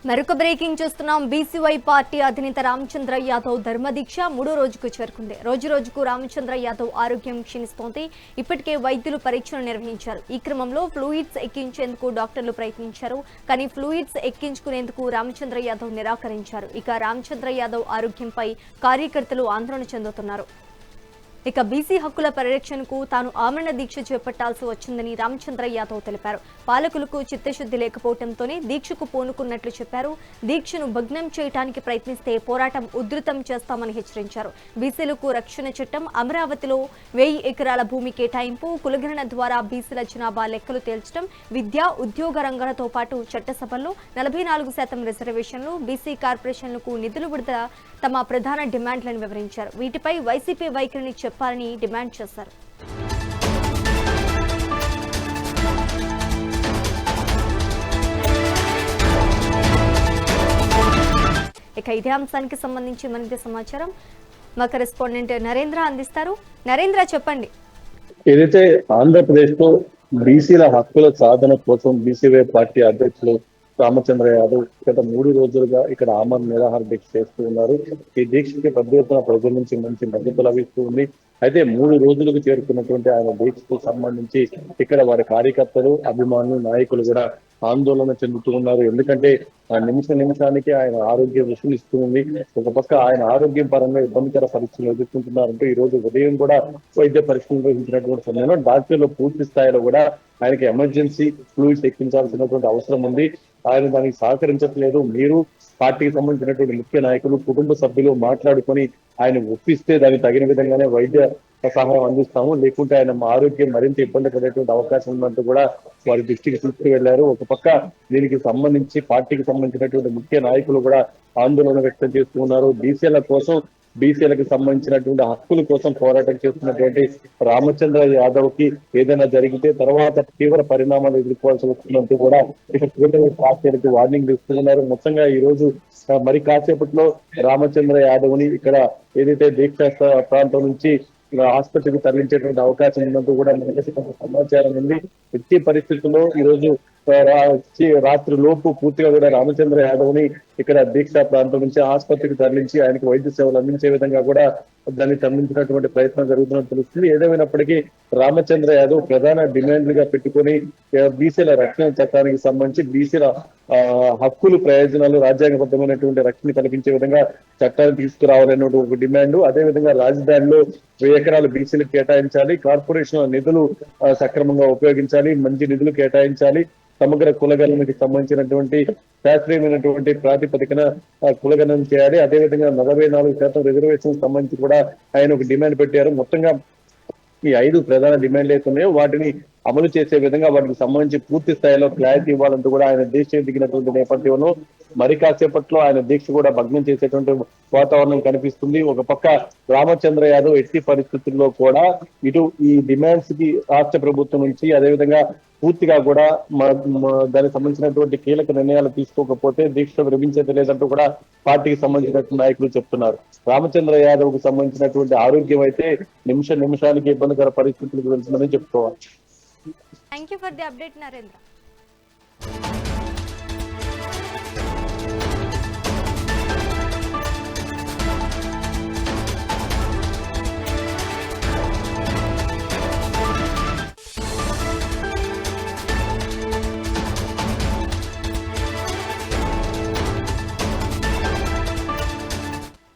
మరొక బ్రేకింగ్ చూస్తున్నాం. BCY party అధినేత రామచంద్ర యాదవ్ ధర్మదీక్ష మూడో రోజుకు చేరుకుంది. రోజు రోజుకు రామచంద్ర యాదవ్ ఆరోగ్యం క్షీణిస్తోంది. ఇప్పటికే వైద్యులు పరీక్షలు నిర్వహించారు. ఈ క్రమంలో ఫ్లూయిడ్స్ ఎక్కించేందుకు డాక్టర్లు ప్రయత్నించారు. కానీ ఫ్లూయిడ్స్ ఎక్కించుకునేందుకు రామచంద్ర యాదవ్ నిరాకరించారు. ఇక రామచంద్ర యాదవ్ ఆరోగ్యంపై కార్యకర్తలు ఆందోళన చెందుతున్నారు. ఇక బీసీ హక్కుల పరిరక్షణకు తాను ఆమరణ దీక్ష చేపట్టాల్సి వచ్చిందని రామచంద్ర యాదవ్ తెలిపారు. పాలకులకు చిత్తశుద్ధి లేకపోవడంతోనే దీక్షకు పూనుకున్నట్లు చెప్పారు. దీక్షను భగ్నం చేయడానికి ప్రయత్నిస్తే పోరాటం ఉధృతం చేస్తామని హెచ్చరించారు. బీసీలకు రక్షణ చట్టం, అమరావతిలో 1000 ఎకరాల భూమి కేటాయింపు, కులగణన ద్వారా బీసీల జనాభా లెక్కలు తేల్చడం, విద్య, ఉద్యోగ రంగాలతో పాటు చట్టసభల్లో 44% రిజర్వేషన్లు, బీసీ కార్పొరేషన్లకు నిధులు విడుదల తమ ప్రధాన డిమాండ్లను వివరించారు. వీటిపై వైసీపీ వైఖరిని చెప్పాలని డిమాండ్ చేశారు. ఇక ఇదే అంశానికి సంబంధించి మరింత సమాచారం మా కరెస్పాండెంట్ నరేంద్ర అందిస్తారు. నరేంద్ర, చెప్పండి. ఏదైతే ఆంధ్రప్రదేశ్ లో బీసీల హక్కుల సాధన కోసం బీసీవై పార్టీ అధ్యక్షులు రామచంద్ర యాదవ్ గత 3 రోజులుగా ఇక్కడ ఆమరణ నిరాహార దీక్ష చేస్తూ ఉన్నారు. ఈ దీక్షకి పెద్ద ఎత్తున ప్రజల నుంచి మంచి మద్దతు లభిస్తూ ఉంది. అయితే 3 రోజులకు చేరుకున్నటువంటి ఆయన దీక్షకు సంబంధించి ఇక్కడ వారి కార్యకర్తలు, అభిమానులు, నాయకులు కూడా ఆందోళన చెందుతూ ఉన్నారు. ఎందుకంటే నిమిషానికి ఆయన ఆరోగ్యం విషమిస్తూ ఉంది. ఒక పక్క ఆయన ఆరోగ్యం పరంగా ఇబ్బందికర పరిస్థితులు ఎదుర్కొంటున్నారంటూ ఈ రోజు ఉదయం కూడా వైద్య పరీక్షలు నిర్వహించినటువంటి సమయంలో డాక్టర్లు పూర్తి స్థాయిలో కూడా ఆయనకి ఎమర్జెన్సీ ఫ్లూయిడ్స్ ఎక్కించాల్సినటువంటి అవసరం ఉంది. ఆయన దానికి సహకరించట్లేదు. మీరు పార్టీకి సంబంధించినటువంటి ముఖ్య నాయకులు, కుటుంబ సభ్యులు మాట్లాడుకొని ఆయన ఒప్పిస్తే దానికి తగిన విధంగానే వైద్య సహాయం అందిస్తాము, లేకుంటే ఆయన ఆరోగ్యం మరింత ఇబ్బంది పడేటువంటి అవకాశం ఉన్నట్టు కూడా వారి దృష్టికి తీసుకువెళ్లారు. ఒక పక్క దీనికి సంబంధించి పార్టీకి సంబంధించినటువంటి ముఖ్య నాయకులు కూడా ఆందోళన వ్యక్తం చేస్తూ ఉన్నారు. బీసీలకు సంబంధించినటువంటి హక్కుల కోసం పోరాటం చేస్తున్నటువంటి రామచంద్ర యాదవ్ కి ఏదైనా జరిగితే తర్వాత తీవ్ర పరిణామాలు ఎదుర్కోవాల్సి వస్తున్నట్టు కూడా ఇక్కడ పార్టీలకు వార్నింగ్ ఇస్తున్నారు. మొత్తంగా ఈ రోజు మరి కాసేపట్లో రామచంద్ర యాదవ్ ని ఇక్కడ ఏదైతే దీక్ష ప్రాంతం నుంచి ఆసుపత్రికి తరలించేటువంటి అవకాశం ఉన్నట్టు కూడా మనకి సమాచారం ఉంది. ఎట్టి పరిస్థితుల్లో ఈ రోజు రాత్రి లోపు పూర్తిగా కూడా రామచంద్ర యాదవ్ ని ఇక్కడ దీక్షా ప్రాంతం నుంచి ఆసుపత్రికి తరలించి ఆయనకు వైద్య సేవలు అందించే విధంగా కూడా దాన్ని తరలించినటువంటి ప్రయత్నం జరుగుతున్నట్టు తెలుస్తుంది. ఏదేమైనప్పటికీ రామచంద్ర యాదవ్ ప్రధాన డిమాండ్లుగా పెట్టుకుని బీసీల రక్షణ చట్టానికి సంబంధించి బీసీల హక్కులు, ప్రయోజనాలు, రాజ్యాంగబద్ధమైనటువంటి రక్షణ కల్పించే విధంగా చట్టాలు తీసుకురావాలనే ఒక డిమాండ్. అదేవిధంగా రాజధానిలో 1000 ఎకరాలు బీసీలకు కేటాయించాలి, కార్పొరేషన్ నిధులు సక్రమంగా ఉపయోగించాలి, మంచి నిధులు కేటాయించాలి, సమగ్ర కులగణనకి సంబంధించినటువంటి శాస్త్రీయమైనటువంటి ప్రాతిపదికన కులగణన చేయాలి. అదేవిధంగా 44% రిజర్వేషన్ సంబంధించి కూడా ఆయన ఒక డిమాండ్ పెట్టారు. మొత్తంగా ఈ 5 ప్రధాన డిమాండ్లు అవుతున్నాయో వాటిని అమలు చేసే విధంగా వాటికి సంబంధించి పూర్తి స్థాయిలో క్లారిటీ ఇవ్వాలంటూ కూడా ఆయన దీక్ష దిగినటువంటి నేపథ్యంలో మరి కాసేపట్లో ఆయన దీక్ష కూడా భగ్నం చేసేటువంటి వాతావరణం కనిపిస్తుంది. ఒక పక్క రామచంద్ర యాదవ్ ఎట్టి పరిస్థితుల్లో కూడా ఇటు ఈ డిమాండ్స్ కి రాష్ట్ర ప్రభుత్వం నుంచి అదేవిధంగా పూర్తిగా కూడా దానికి సంబంధించినటువంటి కీలక నిర్ణయాలు తీసుకోకపోతే దీక్ష విరమించేది లేదంటూ కూడా పార్టీకి సంబంధించినటువంటి నాయకులు చెప్తున్నారు. రామచంద్ర యాదవ్ కు సంబంధించినటువంటి ఆరోగ్యం అయితే నిమిషానికి ఇబ్బందికర పరిస్థితులకు వెళ్తుందని చెప్పుకోవాలి. Thank you for the update, Narendra.